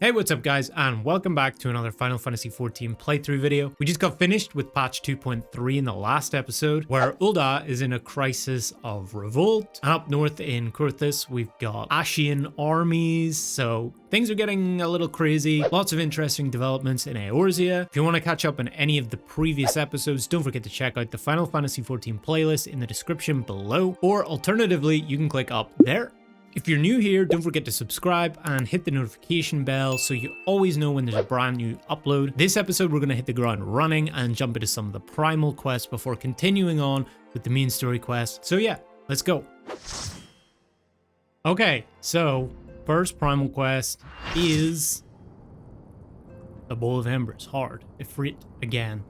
Hey, what's up guys, and welcome back to another Final Fantasy XIV playthrough video. We just got finished with patch 2.3 in the last episode, where Ul'dah is in a crisis of revolt. And up north in Kurthus, we've got Ascian armies, so things are getting a little crazy. Lots of interesting developments in Eorzea. If you want to catch up on any of the previous episodes, don't forget to check out the Final Fantasy XIV playlist in the description below, or alternatively, you can click up there. If you're new here, don't forget to subscribe and hit the notification bell so you always know when there's a brand new upload. This episode, we're going to hit the ground running and jump into some of the primal quests before continuing on with the main story quest. So yeah, let's go. Okay, so first primal quest is the Bowl of Embers. Hard. Ifrit again.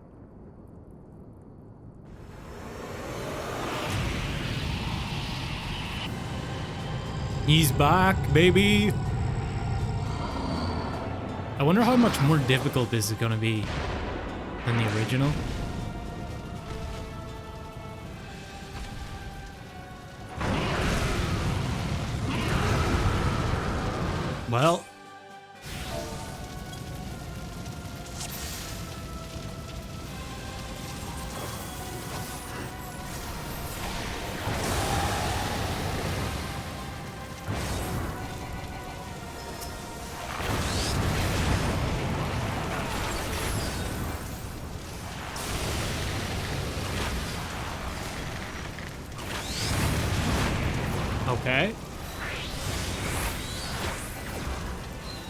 He's back, baby! I wonder how much more difficult this is gonna be than the original. Well. Okay.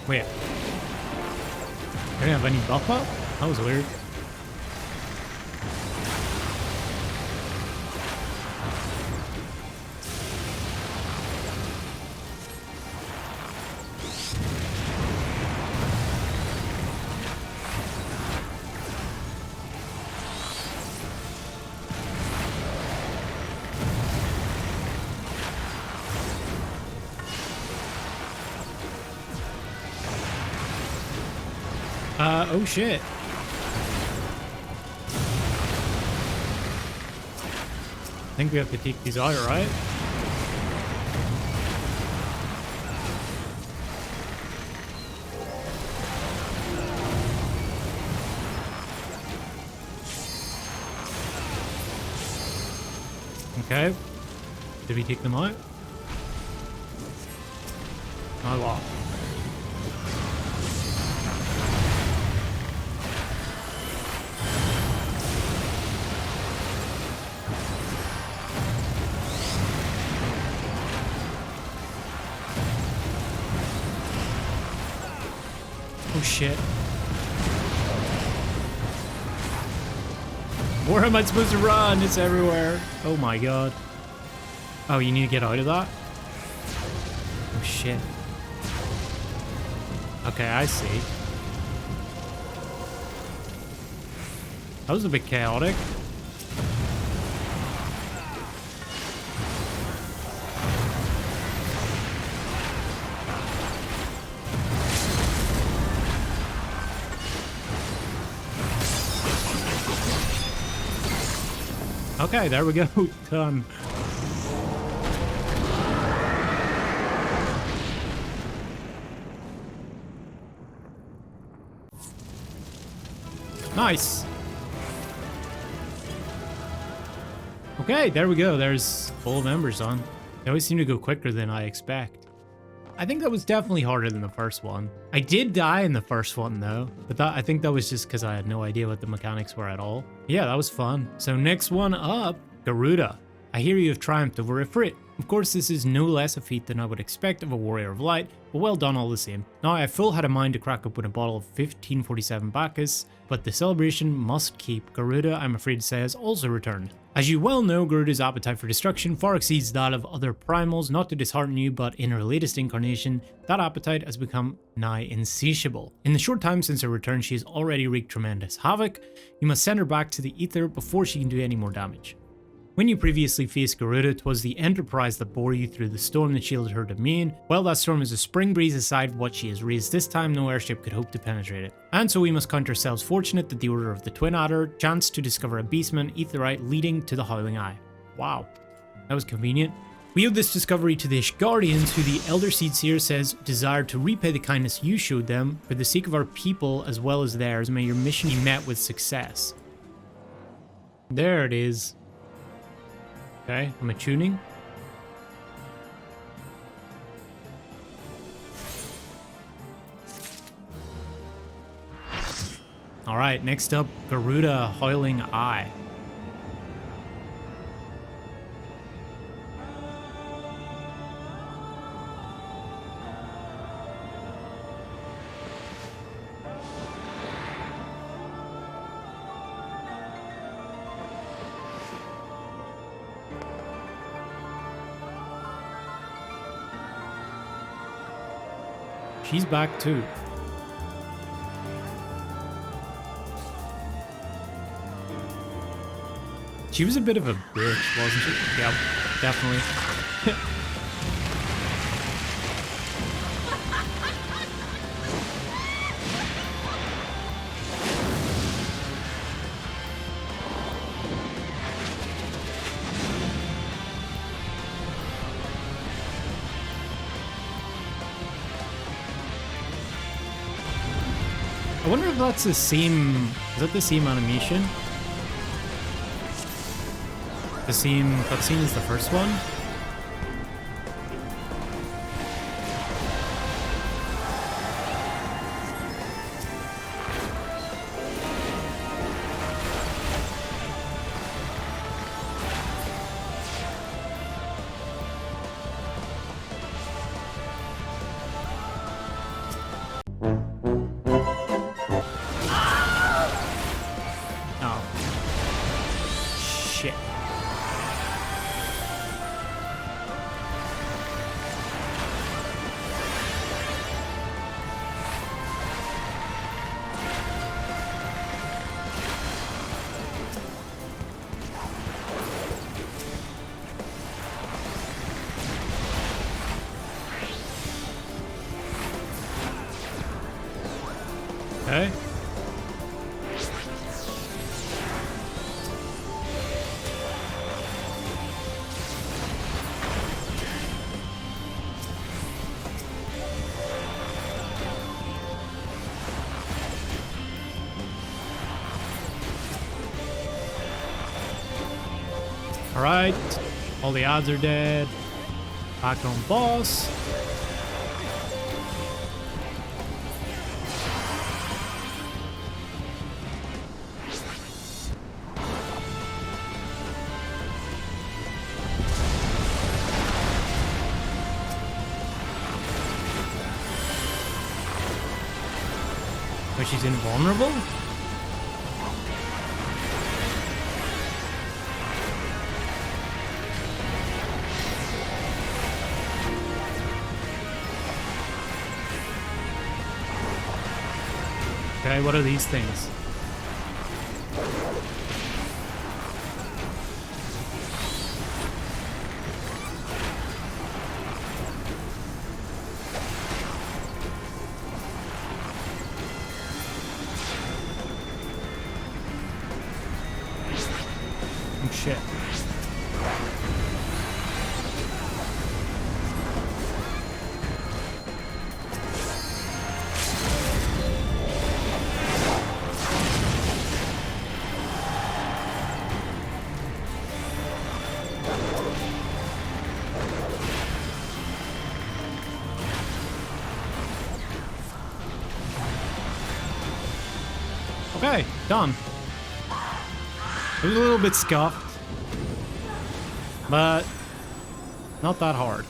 Wait. I didn't have any buff up? That was weird. Oh shit. I think we have to take these out, right? Okay. Did we take them out? Oh, wow. Oh shit. Where am I supposed to run? It's everywhere. Oh my god. Oh, you need to get out of that? Oh shit. Okay, I see. That was a bit chaotic. Okay, there we go. Done. Nice. Okay, there we go. There's full of Embers on. They always seem to go quicker than I expect. I think that was definitely harder than the first one. I did die in the first one though, but I think that was just because I had no idea what the mechanics were at all. Yeah, that was fun. So next one up, Garuda. I hear you have triumphed over Ifrit. Of course, this is no less a feat than I would expect of a warrior of light, but well done all the same. Now, I full had a mind to crack open a bottle of 1547 Bacchus, but the celebration must keep. Garuda, I'm afraid to say, has also returned. As you well know, Garuda's appetite for destruction far exceeds that of other primals. Not to dishearten you, but in her latest incarnation, that appetite has become nigh insatiable. In the short time since her return, she has already wreaked tremendous havoc. You must send her back to the ether before she can do any more damage. When you previously faced Garuda, 'twas the Enterprise that bore you through the storm that shielded her domain. Well, that storm is a spring breeze aside what she has raised this time, no airship could hope to penetrate it. And so we must count ourselves fortunate that the Order of the Twin Adder chanced to discover a beastman aetherite leading to the Howling Eye. Wow, that was convenient. We owe this discovery to the Ishgardians, who the Elder Seed Seer says desire to repay the kindness you showed them. For the sake of our people as well as theirs, may your mission be met with success. There it is. Okay, I'm attuning. Alright, next up, Garuda Howling Eye. She's back too. She was a bit of a bitch, wasn't she? Yep, definitely. I wonder if that's the same. Is that the same animation? The same cutscene as the first one? Okay. All right, all the odds are dead. Back on boss. But she's invulnerable? Okay, what are these things? Oh, shit. Okay, done. It was a little bit scuffed, but not that hard.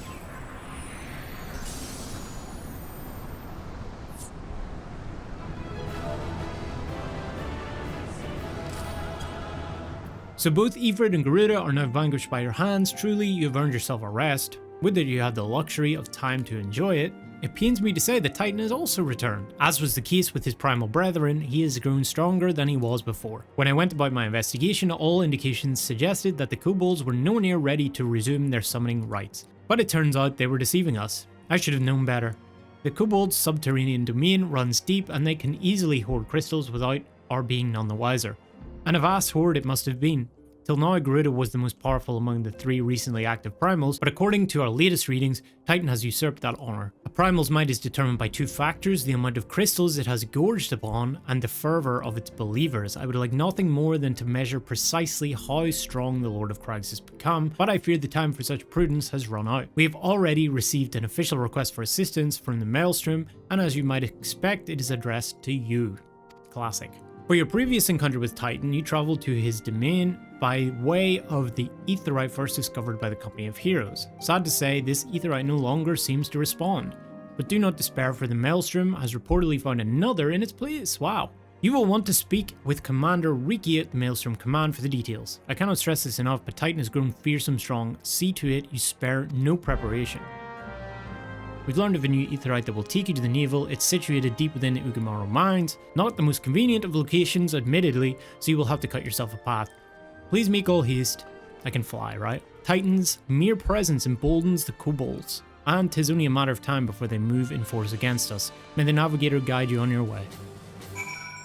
So both Ifrit and Garuda are now vanquished by your hands. Truly, you have earned yourself a rest. Would that you had the luxury of time to enjoy it. It pains me to say the Titan has also returned. As was the case with his primal brethren, he has grown stronger than he was before. When I went about my investigation, all indications suggested that the kobolds were nowhere near ready to resume their summoning rites. But it turns out they were deceiving us. I should have known better. The kobolds' subterranean domain runs deep and they can easily hoard crystals without our being none the wiser. And a vast hoard it must have been. Till now, Garuda was the most powerful among the 3 recently active Primals, but according to our latest readings, Titan has usurped that honor. A Primal's might is determined by 2 factors: the amount of crystals it has gorged upon, and the fervor of its believers. I would like nothing more than to measure precisely how strong the Lord of Crags has become, but I fear the time for such prudence has run out. We have already received an official request for assistance from the Maelstrom, and as you might expect, it is addressed to you. Classic. For your previous encounter with Titan, you traveled to his domain by way of the Aetheryte first discovered by the Company of Heroes. Sad to say, this Aetheryte no longer seems to respond. But do not despair, for the Maelstrom has reportedly found another in its place. Wow. You will want to speak with Commander Riki at the Maelstrom Command for the details. I cannot stress this enough, but Titan has grown fearsome strong. See to it you spare no preparation. We've learned of a new Aetheryte that will take you to the Naval. It's situated deep within the Ugamaru mines. Not the most convenient of locations, admittedly, so you will have to cut yourself a path. Please make all haste. I can fly, right? Titan's mere presence emboldens the kobolds, and 'tis only a matter of time before they move in force against us. May the Navigator guide you on your way.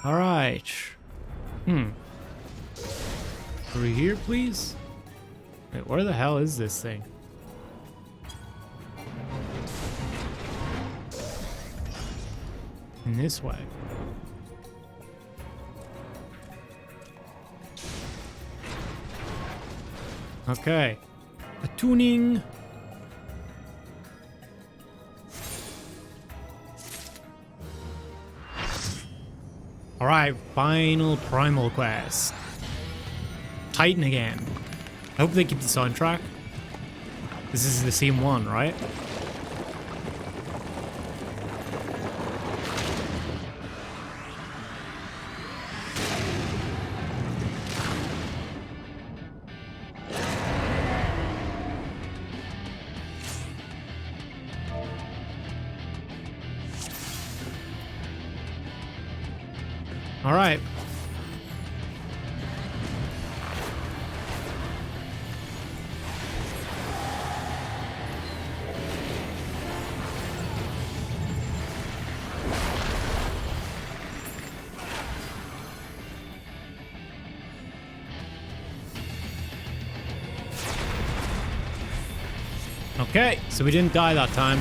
Alright. Over here, please? Wait, where the hell is this thing? In this way. Okay. Attuning. Alright, final Primal quest. Titan again. I hope they keep the soundtrack. This is the same one, right? All right. Okay, so we didn't die that time.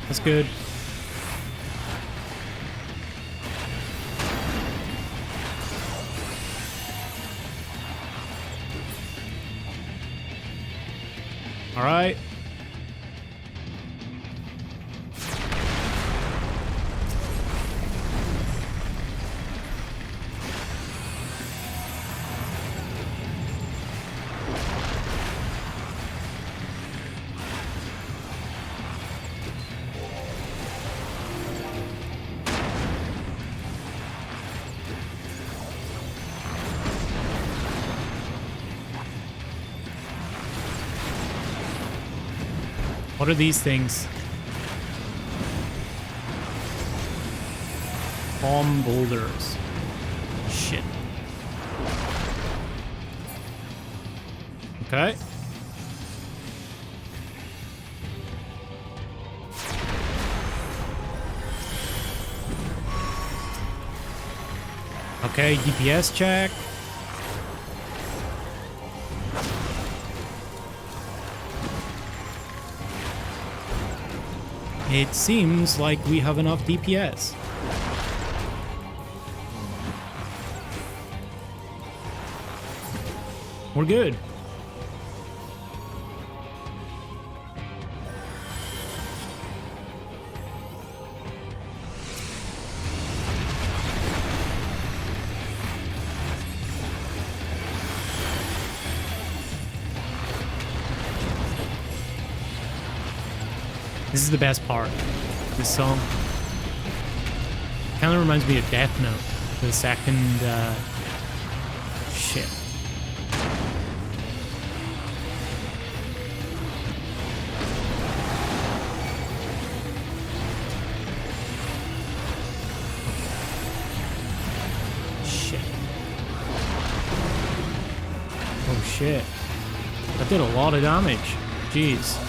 That's good. All right. What are these things? Bomb boulders. Shit. Okay. Okay, DPS check. It seems like we have enough DPS. We're good. This is the best part. This song kind of reminds me of Death Note. The second shit. Shit. Oh shit. That did a lot of damage. Jeez.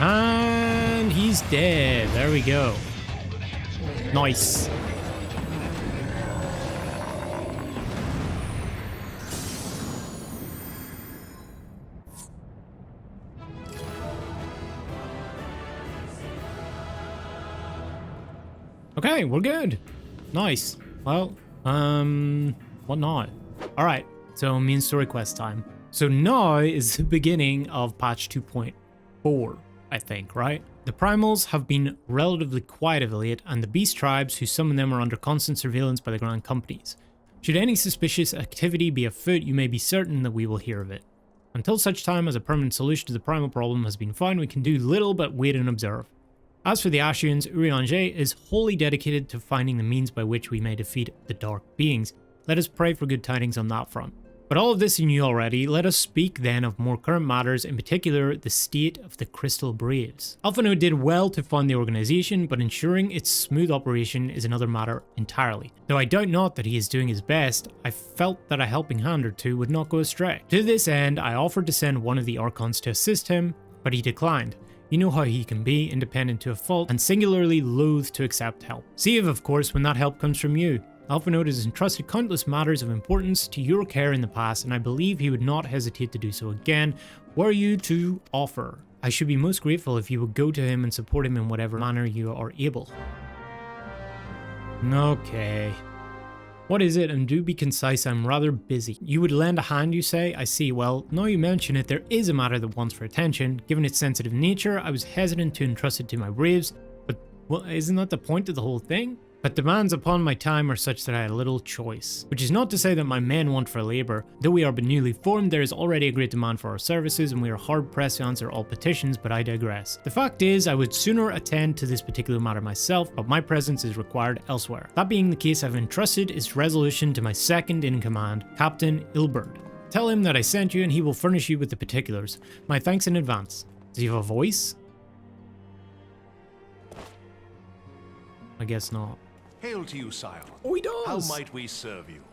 And he's dead. There we go. Nice. Okay, we're good. Nice. Well, what not? All right, so main story quest time. So now is the beginning of patch 2.4, I think, right? The Primals have been relatively quiet of late, and the Beast Tribes who summon them are under constant surveillance by the Grand Companies. Should any suspicious activity be afoot, you may be certain that we will hear of it. Until such time as a permanent solution to the Primal problem has been found, we can do little but wait and observe. As for the Ascians, Urianger is wholly dedicated to finding the means by which we may defeat the Dark Beings. Let us pray for good tidings on that front. But all of this you knew already. Let us speak then of more current matters, in particular the state of the Crystal Braves. Alphinaud did well to fund the organization, but ensuring its smooth operation is another matter entirely. Though I doubt not that he is doing his best, I felt that a helping hand or two would not go astray. To this end, I offered to send one of the Archons to assist him, but he declined. You know how he can be, independent to a fault, and singularly loath to accept help. Save, of course, when that help comes from you. Alphinaud has entrusted countless matters of importance to your care in the past, and I believe he would not hesitate to do so again, were you to offer. I should be most grateful if you would go to him and support him in whatever manner you are able. Okay. What is it? And do be concise, I'm rather busy. You would lend a hand, you say? I see. Well, now you mention it, there is a matter that wants for attention. Given its sensitive nature, I was hesitant to entrust it to my braves, but well, isn't that the point of the whole thing? But demands upon my time are such that I had little choice. Which is not to say that my men want for labour. Though we are but newly formed, there is already a great demand for our services, and we are hard pressed to answer all petitions, but I digress. The fact is, I would sooner attend to this particular matter myself, but my presence is required elsewhere. That being the case, I've entrusted its resolution to my second in command, Captain Ishgard. Tell him that I sent you and he will furnish you with the particulars. My thanks in advance. Does he have a voice? I guess not. Hail to you, sire. Oh, he does! How might we serve you?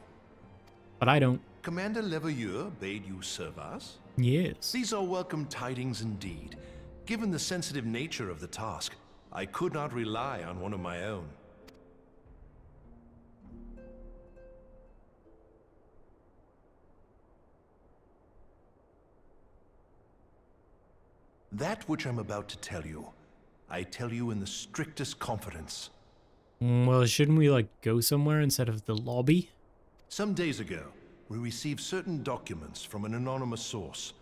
But I don't. Commander Leveilleur bade you serve us? Yes. These are welcome tidings indeed. Given the sensitive nature of the task, I could not rely on one of my own. That which I'm about to tell you, I tell you in the strictest confidence. Well, shouldn't we, like, go somewhere instead of the lobby? Some days ago, we received certain documents from an anonymous source.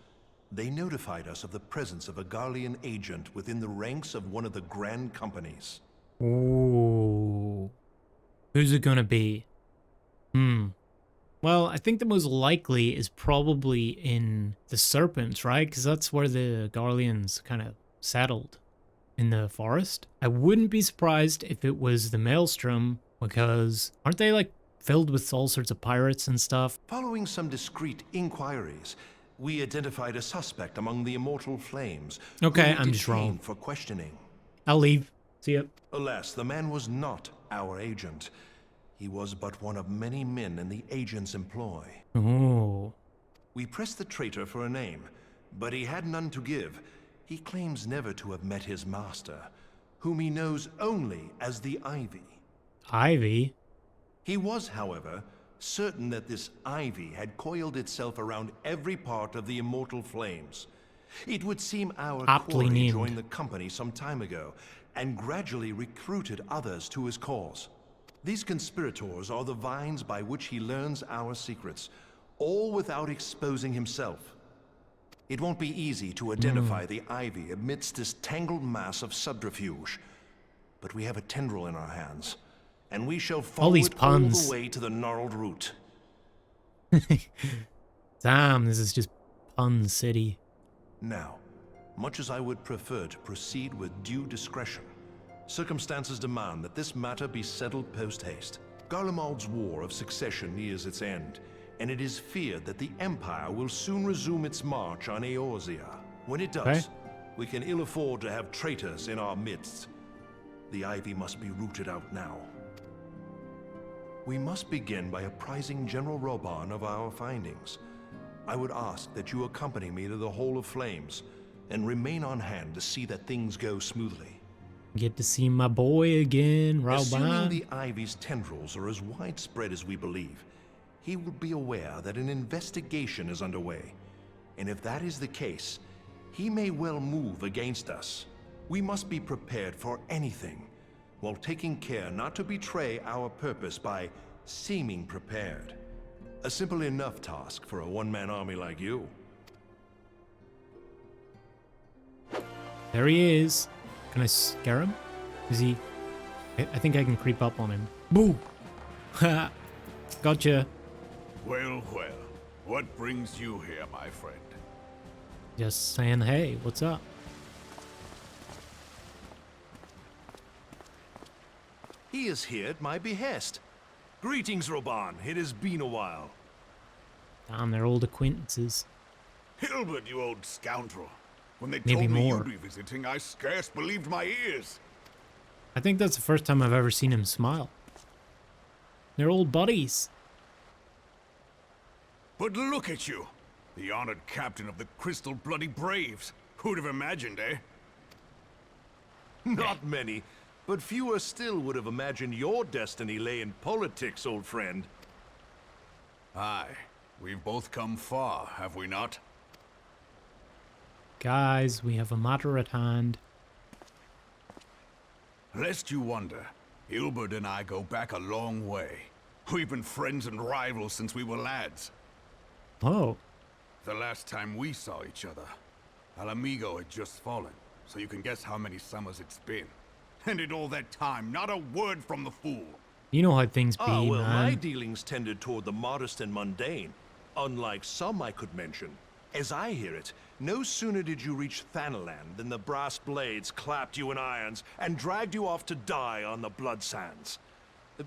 They notified us of the presence of a Garlean agent within the ranks of one of the Grand Companies. Ooh. Who's it gonna be? Well, I think the most likely is probably in the Serpents, right? Because that's where the Garleans kind of settled. In the forest. I wouldn't be surprised if it was the Maelstrom, because aren't they like filled with all sorts of pirates and stuff? Following some discreet inquiries, we identified a suspect among the Immortal Flames. Okay, whom we I'm just wrong. detained for questioning. I'll leave. See ya. Alas, the man was not our agent. He was but one of many men in the agent's employ. Oh. We pressed the traitor for a name, but he had none to give. He claims never to have met his master, whom he knows only as the Ivy. Ivy? He was, however, certain that this Ivy had coiled itself around every part of the Immortal Flames. It would seem our Aptly quarry named. joined the company some time ago, and gradually recruited others to his cause. These conspirators are the vines by which he learns our secrets, all without exposing himself. It won't be easy to identify the Ivy amidst this tangled mass of subterfuge. But we have a tendril in our hands, and we shall follow these it puns. all the way to the gnarled root. Damn, this is just pun city. Now, much as I would prefer to proceed with due discretion, circumstances demand that this matter be settled post-haste. Garlemald's War of Succession nears its end, and it is feared that the Empire will soon resume its march on Eorzea. When it does, Okay. we can ill afford to have traitors in our midst. The Ivy must be rooted out now. We must begin by apprising General Roban of our findings. I would ask that you accompany me to the Hall of Flames. and remain on hand to see that things go smoothly. Get to see my boy again, Assuming Robin. the Ivy's tendrils are as widespread as we believe, he will be aware that an investigation is underway. And if that is the case, he may well move against us. We must be prepared for anything, while taking care not to betray our purpose by seeming prepared. A simple enough task for a one-man army like you. There he is. Can I scare him? Is he... I think I can creep up on him. Boo! Ha! Gotcha. Well, well. What brings you here, my friend? Just saying, hey, what's up? He is here at my behest. Greetings, Roban. It has been a while. Damn, they're old acquaintances. Hilbert, you old scoundrel. When they Maybe told me more. you'd be visiting, I scarce believed my ears. I think that's the first time I've ever seen him smile. They're old buddies. But look at you, the honored captain of the Crystal Bloody Braves. Who'd have imagined, eh? Not many, but fewer still would have imagined your destiny lay in politics, old friend. Aye, we've both come far, have we not? Guys, we have a matter at hand. Lest you wonder, Hilbert and I go back a long way. We've been friends and rivals since we were lads. Oh, The last time we saw each other, Alamigo had just fallen, so you can guess how many summers it's been. And in all that time, not a word from the fool. you know how things be, Ah, well, my man. dealings tended toward the modest and mundane, unlike some I could mention. As I hear it, no sooner did you reach Thanalan than the brass blades clapped you in irons and dragged you off to die on the blood sands.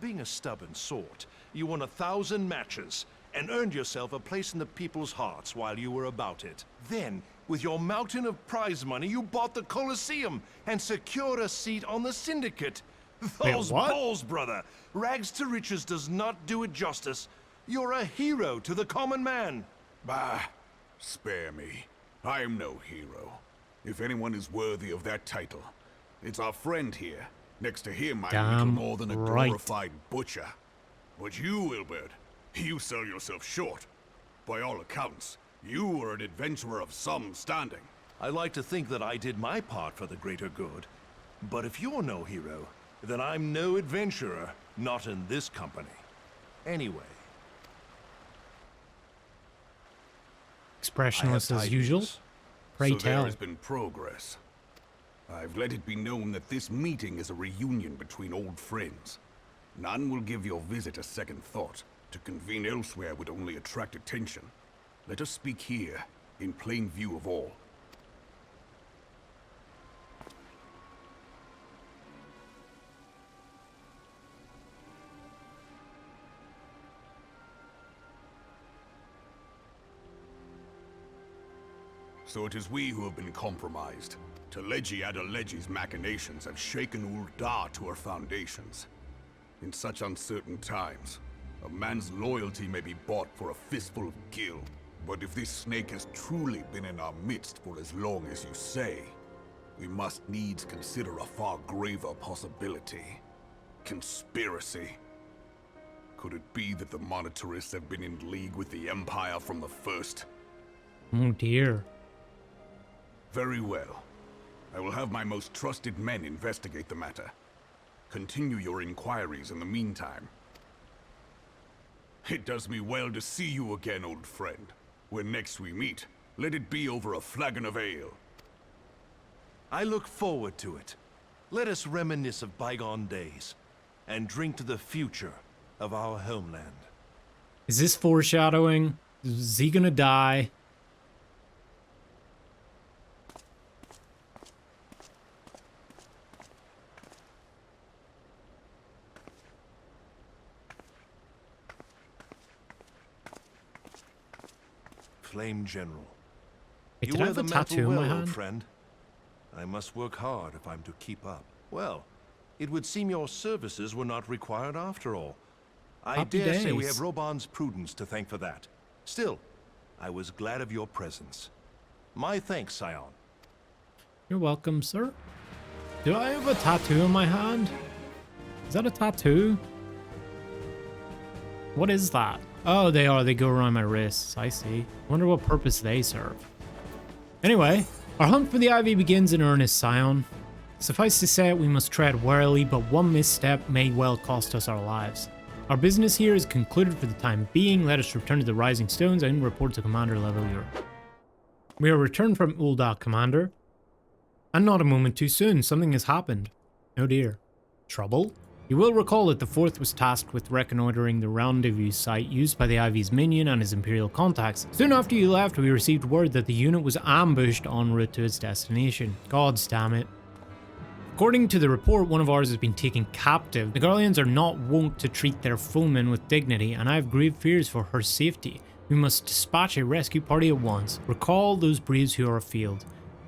Being a stubborn sort, you won 1,000 matches and earned yourself a place in the people's hearts while you were about it. Then, with your mountain of prize money, you bought the Colosseum and secured a seat on the Syndicate. Those what? balls, brother! Rags to riches does not do it justice. You're a hero to the common man. Bah, spare me. I am no hero. If anyone is worthy of that title, it's our friend here. Next to him, I'm little Damn more than a right. glorified butcher. But you, Wilbert, you sell yourself short. By all accounts, you are an adventurer of some standing. I like to think that I did my part for the greater good. But if you're no hero, then I'm no adventurer, not in this company. Anyway, I have Expressionless as tidings. usual. Pray So there tell. has been progress. I've let it be known that this meeting is a reunion between old friends. None will give your visit a second thought. To convene elsewhere would only attract attention. Let us speak here, in plain view of all. So it is we who have been compromised. Teleji Adeleji's machinations have shaken Ul'dah to her foundations. In such uncertain times, a man's loyalty may be bought for a fistful of gil. But if this snake has truly been in our midst for as long as you say, we must needs consider a far graver possibility. Conspiracy. Could it be that the Monetarists have been in league with the Empire from the first? Oh dear. Very well. I will have my most trusted men investigate the matter. Continue your inquiries in the meantime. It does me well to see you again, old friend. When next we meet, let it be over a flagon of ale. I look forward to it. Let us reminisce of bygone days and drink to the future of our homeland. Is this foreshadowing? Is he gonna die? Flame General. Wait, You did I wear have the a mantle tattoo in well, my old hand? friend. I must work hard if I'm to keep up. Well, it would seem your services were not required after all. I Happy dare say we days. have Roban's prudence to thank for that. Still, I was glad of your presence. My thanks, Scion. You're welcome, sir. Do I have a tattoo on my hand? Is that a tattoo? What is that? Oh, they are. They go around my wrists. I see. Wonder what purpose they serve. Anyway, our hunt for the Ivy begins in earnest, Scion. Suffice to say, we must tread warily, but one misstep may well cost us our lives. Our business here is concluded for the time being. Let us return to the Rising Stones and report to Commander level Europe. We are returned from Ul'dah, Commander. And not a moment too soon, something has happened. Oh dear. Trouble? You will recall that the Fourth was tasked with reconnoitering the rendezvous site used by the Ivy's minion and his Imperial contacts. Soon after you left, we received word that the unit was ambushed en route to its destination. Gods damn it. According to the report, one of ours has been taken captive. The Garleans are not wont to treat their foemen with dignity, and I have grave fears for her safety. We must dispatch a rescue party at once. Recall those braves who are afield.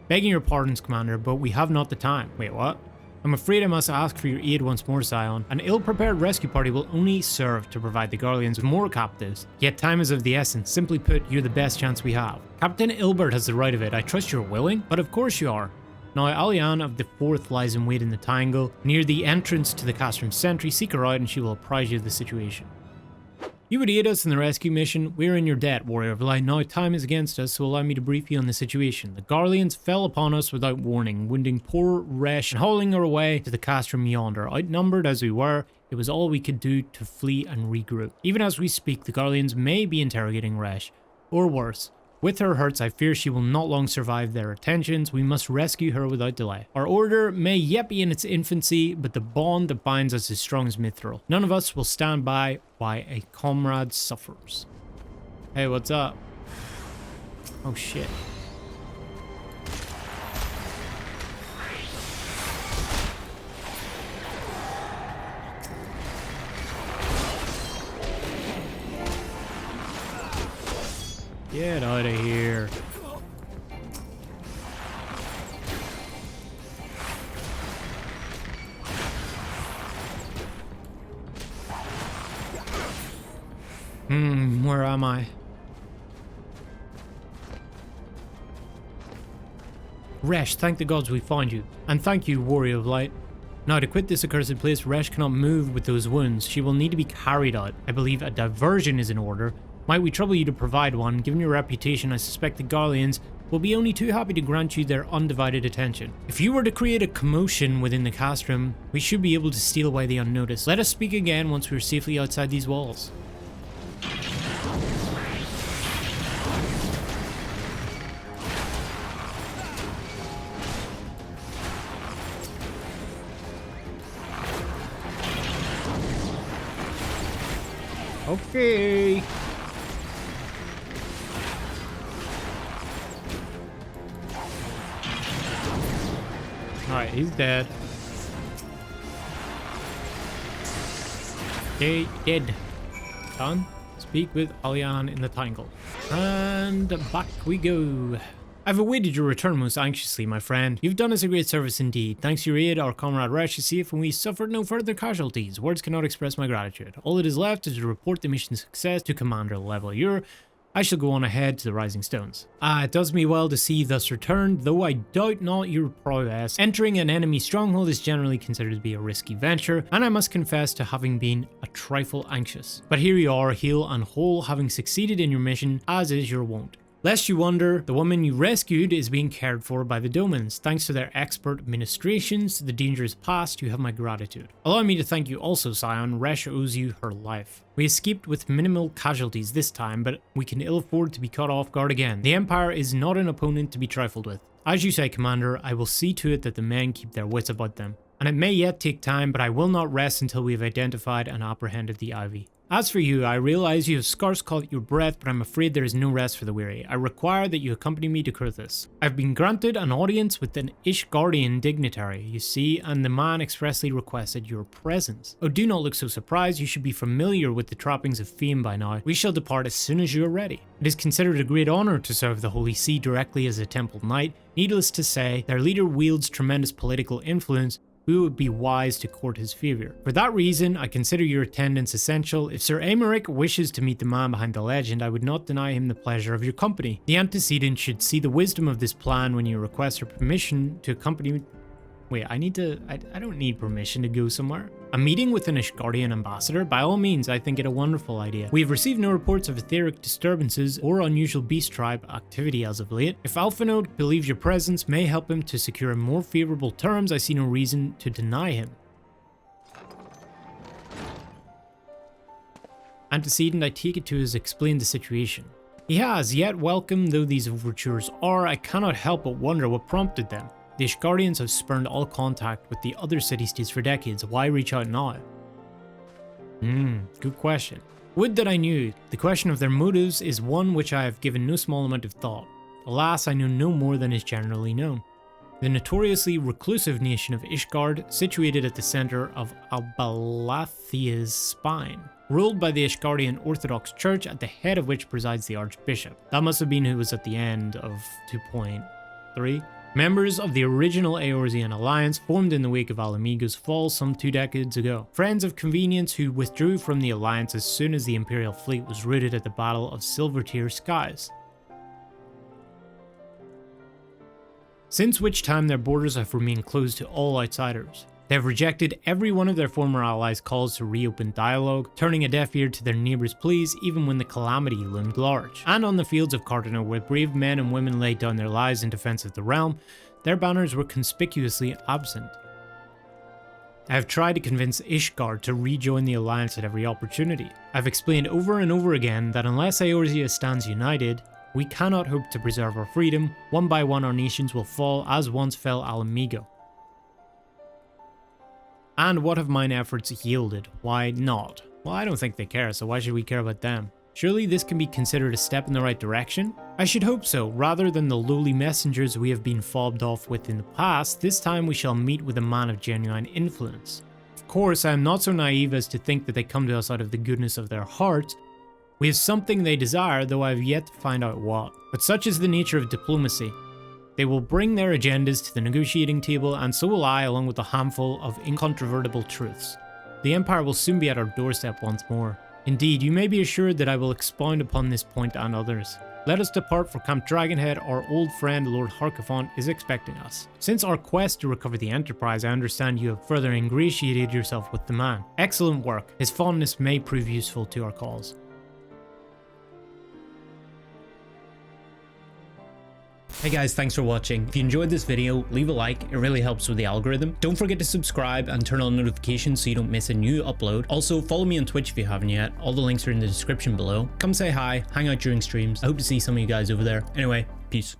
Begging your pardons, Commander, but we have not the time. Wait, what? I'm afraid I must ask for your aid once more, Scion. An ill-prepared rescue party will only serve to provide the Garleans with more captives. Yet time is of the essence. Simply put, you're the best chance we have. Captain Ilbert has the right of it. I trust you're willing? But of course you are. Now, Alianne of the Fourth lies in wait in the Tangle, near the entrance to the Castrum Sentry. Seek her out and she will apprise you of the situation. You would aid us in the rescue mission. We're in your debt, Warrior of Light. Now time is against us, so allow me to brief you on the situation. The Garleans fell upon us without warning, wounding poor Rhesh and hauling her away to the Castrum yonder. Outnumbered as we were, it was all we could do to flee and regroup. Even as we speak, the Garleans may be interrogating Rhesh, or worse. With her hurts, I fear she will not long survive their attentions. We must rescue her without delay. Our order may yet be in its infancy, but the bond that binds us is strong as mithril. None of us will stand by while a comrade suffers. Hey, what's up? Oh shit. Get out of here. Where am I? Rhesh, thank the gods we found you. And thank you, Warrior of Light. Now, to quit this accursed place, Rhesh cannot move with those wounds. She will need to be carried out. I believe a diversion is in order. Might we trouble you to provide one? Given your reputation, I suspect the Garleans will be only too happy to grant you their undivided attention. If you were to create a commotion within the castrum, we should be able to steal away the unnoticed. Let us speak again once we are safely outside these walls. Okay. Alright, he's dead. Okay, dead. Done. Speak with Alianne in the Tangle. And back we go. I've awaited your return most anxiously, my friend. You've done us a great service indeed. Thanks to your aid, our comrade Rhesh is safe and we suffered no further casualties. Words cannot express my gratitude. All that is left is to report the mission's success to Commander level Europe. I shall go on ahead to the Rising Stones. It does me well to see you thus returned, though I doubt not your prowess. Entering an enemy stronghold is generally considered to be a risky venture, and I must confess to having been a trifle anxious. But here you are, heal and whole, having succeeded in your mission, as is your wont. Lest you wonder, the woman you rescued is being cared for by the Domans. Thanks to their expert ministrations to the dangerous past, you have my gratitude. Allow me to thank you also, Scion. Rhesh owes you her life. We escaped with minimal casualties this time, but we can ill afford to be caught off guard again. The Empire is not an opponent to be trifled with. As you say, Commander, I will see to it that the men keep their wits about them. And it may yet take time, but I will not rest until we have identified and apprehended the Ivy. As for you, I realize you have scarce caught your breath, but I'm afraid there is no rest for the weary. I require that you accompany me to Kurthus. I've been granted an audience with an Ishgardian dignitary, you see, and the man expressly requested your presence. Oh, do not look so surprised. You should be familiar with the trappings of fame by now. We shall depart as soon as you are ready. It is considered a great honor to serve the Holy See directly as a Temple Knight. Needless to say, their leader wields tremendous political influence, we would be wise to court his favor. For that reason, I consider your attendance essential. If Sir Aymeric wishes to meet the man behind the legend, I would not deny him the pleasure of your company. The antecedent should see the wisdom of this plan when you request her permission to accompany me. Wait, I don't need permission to go somewhere. A meeting with an Ishgardian ambassador? By all means, I think it a wonderful idea. We have received no reports of etheric disturbances or unusual beast tribe activity as of late. If Alphanode believes your presence may help him to secure more favorable terms, I see no reason to deny him. Antecedent, I take it to has explained the situation. He has, yet welcome though these overtures are, I cannot help but wonder what prompted them. The Ishgardians have spurned all contact with the other city-states for decades. Why reach out now? Good question. Would that I knew. The question of their motives is one which I have given no small amount of thought. Alas, I know no more than is generally known. The notoriously reclusive nation of Ishgard, situated at the center of Albalathia's spine, ruled by the Ishgardian Orthodox Church, at the head of which presides the Archbishop. That must have been who was at the end of 2.3. Members of the original Eorzean alliance formed in the wake of Alamigo's fall some 2 decades ago. Friends of convenience who withdrew from the alliance as soon as the Imperial fleet was routed at the Battle of Silvertear Skies. Since which time their borders have remained closed to all outsiders. They have rejected every one of their former allies' calls to reopen dialogue, turning a deaf ear to their neighbours' pleas even when the calamity loomed large. And on the fields of Cardinal, where brave men and women laid down their lives in defence of the realm, their banners were conspicuously absent. I have tried to convince Ishgard to rejoin the alliance at every opportunity. I have explained over and over again that unless Eorzea stands united, we cannot hope to preserve our freedom. One by one our nations will fall as once fell Alamigo. And what have mine efforts yielded? Why not? Well, I don't think they care, so why should we care about them? Surely this can be considered a step in the right direction? I should hope so. Rather than the lowly messengers we have been fobbed off with in the past, this time we shall meet with a man of genuine influence. Of course, I am not so naive as to think that they come to us out of the goodness of their hearts. We have something they desire, though I have yet to find out what. But such is the nature of diplomacy. They will bring their agendas to the negotiating table, and so will I, along with a handful of incontrovertible truths. The Empire will soon be at our doorstep once more. Indeed, you may be assured that I will expound upon this point and others. Let us depart for Camp Dragonhead. Our old friend Lord Harkophon is expecting us. Since our quest to recover the Enterprise, I understand you have further ingratiated yourself with the man. Excellent work. His fondness may prove useful to our cause. Hey guys, thanks for watching. If you enjoyed this video, leave a like, it really helps with the algorithm. Don't forget to subscribe and turn on notifications so you don't miss a new upload. Also, follow me on Twitch if you haven't yet. All the links are in the description below. Come say hi, hang out during streams. I hope to see some of you guys over there. Anyway, peace.